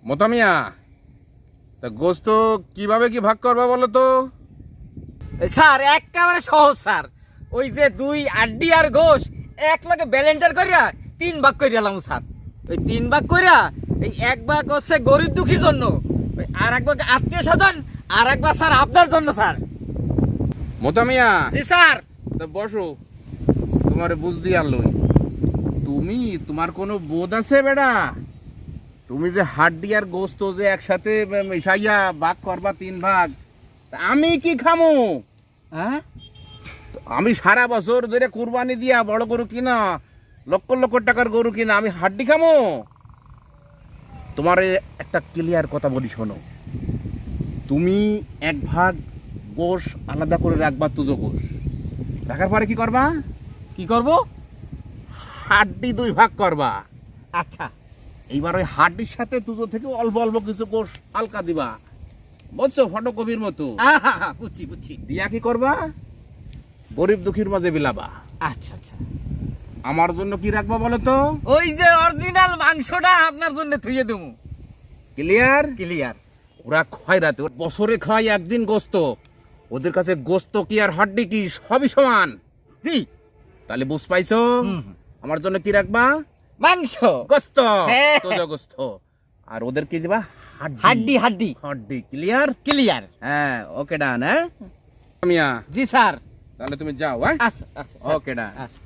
মোতামিয়া, তা গোস্ত কিভাবে কি ভাগ করবা বলো তো? স্যার একেবারে সহজ স্যার। ওই যে দুই আড্ডি আর গোশ এক লগে ব্যালেন্টার করিয়া 3 ভাগ করিয়া লাম স্যার। ওই 3 ভাগ করিয়া এই 1 ভাগ হচ্ছে গরিব দুঃখীর জন্য, ওই আর 1 ভাগ আত্মীয় স্বজন, আর 1 ভাগ স্যার আপনার জন্য স্যার। মোতামিয়া, জি স্যার। তা বসো, তোমার বুঝ দিয়ে আনলই। তোমার কোনো বোধ আছে বেড়া? তুমি যে হাড্ডি আর গোস্ত যে একসাথে মিশাইয়া ভাগ করবা 3 ভাগ, তা আমি কি খামো? হ্যাঁ, আমি সারা বছর ধরে কুরবানি দিয়া বড় গরু কিনা, লক্ষ লক্ষ টাকার গরু কিনা, আমি হাড্ডি খামো? তোমার একটা ক্লিয়ার কথা বলি শোনো, তুমি 1 ভাগ গোশ আলাদা করে রাখবা, তুজো গোশ রাখার পরে কি করবা? কি করব? হাড্ডি 2 ভাগ করবা। আচ্ছা। এইবার ওই হাড্ডির সাথে তুজো থেকে অল্প অল্প কিছু গোশ হালকা দিবা, বুঝছো, ফটোকপির মতো। বুঝছি বুঝছি। দিয়া কি করবা? গরিব দুঃখীর মাঝে বিলাবা। আচ্ছা আচ্ছা। আমার জন্য কি রাখবা বলো তো? ওই যে অরিজিনাল মাংসটা আপনার জন্য থুইয়ে দেবো। ক্লিয়ার? ক্লিয়ার। ওরা খায় রাতে, বছরে খায় একদিন গোস্ত, ওদের কাছে গোস্ত কি আর হাড্ডি কি সবই সমান। জি। তাহলে বুঝ পাইছো? আমার জন্য কি রাখবা? মাংস, গোস্ত, হ্যাঁ। তোজো গোস্ত। আর ওদের কি দিবা? হাড্ডি হাড্ডি। হাড্ডি। ক্লিয়ার? ক্লিয়ার। হ্যাঁ, ওকে ডান। হ্যাঁ মিয়া, জি স্যার। তাহলে তুমি যাও। হ্যাঁ, আচ্ছা আচ্ছা ওকে ডান। আচ্ছা।